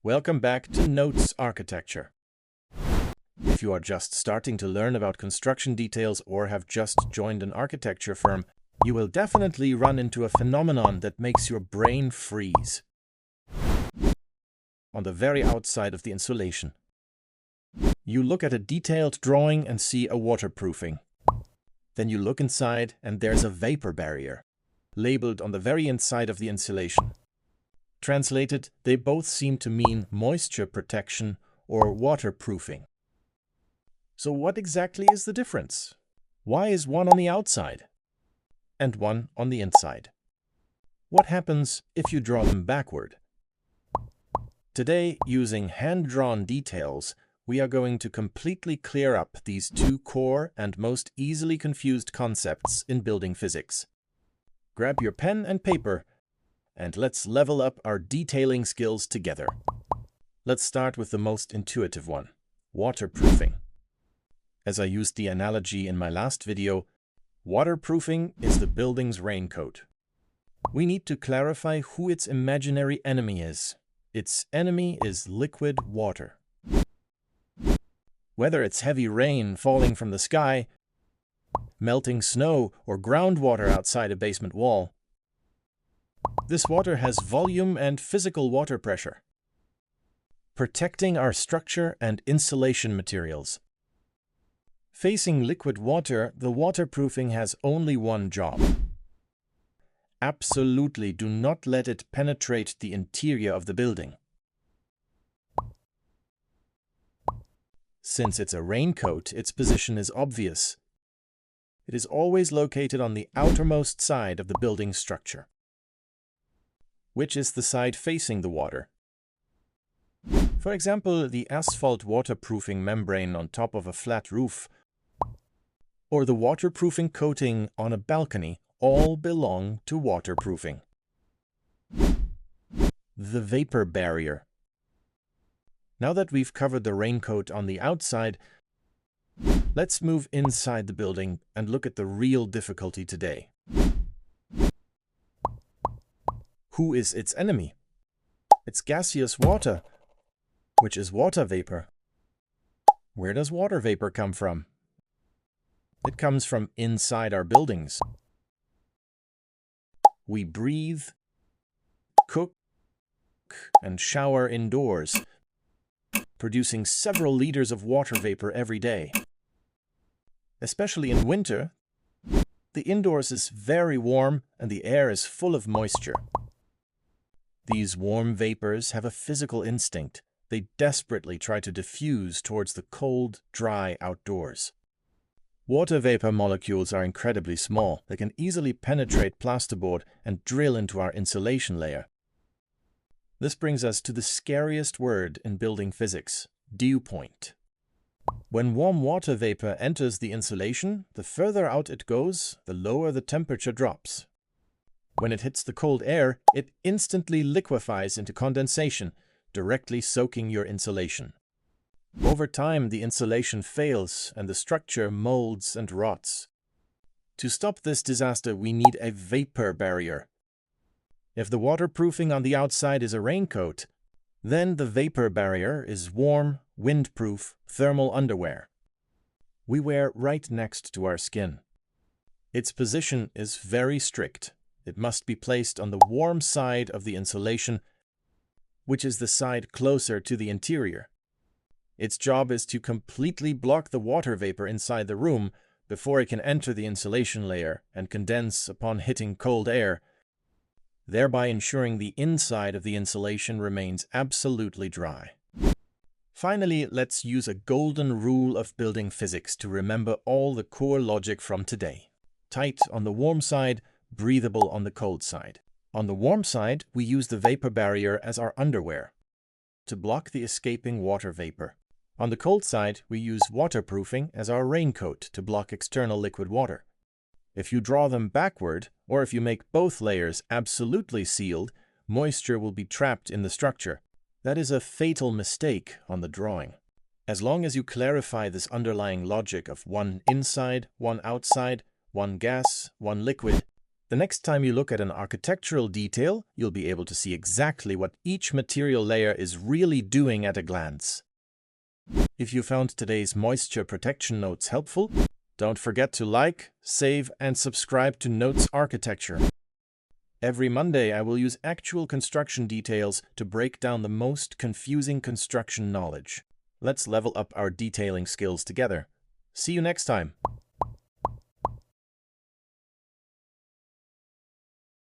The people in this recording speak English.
Welcome back to Notes Architecture. If you are just starting to learn about construction details or have just joined an architecture firm, you will definitely run into a phenomenon that makes your brain freeze. On the very outside of the insulation, you look at a detailed drawing and see a waterproofing. Then you look inside and there's a vapor barrier, labeled on the very inside of the insulation. Translated, they both seem to mean moisture protection or waterproofing. So what exactly is the difference? Why is one on the outside and one on the inside? What happens if you draw them backward? Today, using hand-drawn details, we are going to completely clear up these two core and most easily confused concepts in building physics. Grab your pen and paper, and let's level up our detailing skills together. Let's start with the most intuitive one, waterproofing. As I used the analogy in my last video, waterproofing is the building's raincoat. We need to clarify who its imaginary enemy is. Its enemy is liquid water. Whether it's heavy rain falling from the sky, melting snow, or groundwater outside a basement wall, this water has volume and physical water pressure, protecting our structure and insulation materials. Facing liquid water, the waterproofing has only one job. Absolutely do not let it penetrate the interior of the building. Since it's a raincoat, its position is obvious. It is always located on the outermost side of the building structure, which is the side facing the water. For example, the asphalt waterproofing membrane on top of a flat roof, or the waterproofing coating on a balcony, all belong to waterproofing. The vapor barrier. Now that we've covered the raincoat on the outside, let's move inside the building and look at the real difficulty today. Who is its enemy? It's gaseous water, which is water vapor. Where does water vapor come from? It comes from inside our buildings. We breathe, cook, and shower indoors, producing several liters of water vapor every day. Especially in winter, the indoors is very warm and the air is full of moisture. These warm vapors have a physical instinct. They desperately try to diffuse towards the cold, dry outdoors. Water vapor molecules are incredibly small. They can easily penetrate plasterboard and drill into our insulation layer. This brings us to the scariest word in building physics, dew point. When warm water vapor enters the insulation, the further out it goes, the lower the temperature drops. When it hits the cold air, it instantly liquefies into condensation, directly soaking your insulation. Over time, the insulation fails and the structure molds and rots. To stop this disaster, we need a vapor barrier. If the waterproofing on the outside is a raincoat, then the vapor barrier is warm, windproof, thermal underwear we wear right next to our skin. Its position is very strict. It must be placed on the warm side of the insulation, which is the side closer to the interior. Its job is to completely block the water vapor inside the room before it can enter the insulation layer and condense upon hitting cold air, thereby ensuring the inside of the insulation remains absolutely dry. Finally, let's use a golden rule of building physics to remember all the core logic from today. Tight on the warm side, breathable on the cold side. On the warm side, we use the vapor barrier as our underwear to block the escaping water vapor. On the cold side, we use waterproofing as our raincoat to block external liquid water. If you draw them backward, or if you make both layers absolutely sealed, moisture will be trapped in the structure. That is a fatal mistake on the drawing. As long as you clarify this underlying logic of one inside, one outside, one gas, one liquid, The next time you look at an architectural detail, you'll be able to see exactly what each material layer is really doing at a glance. If you found today's moisture protection notes helpful, don't forget to like, save, and subscribe to Notes Architecture. Every Monday, I will use actual construction details to break down the most confusing construction knowledge. Let's level up our detailing skills together. See you next time.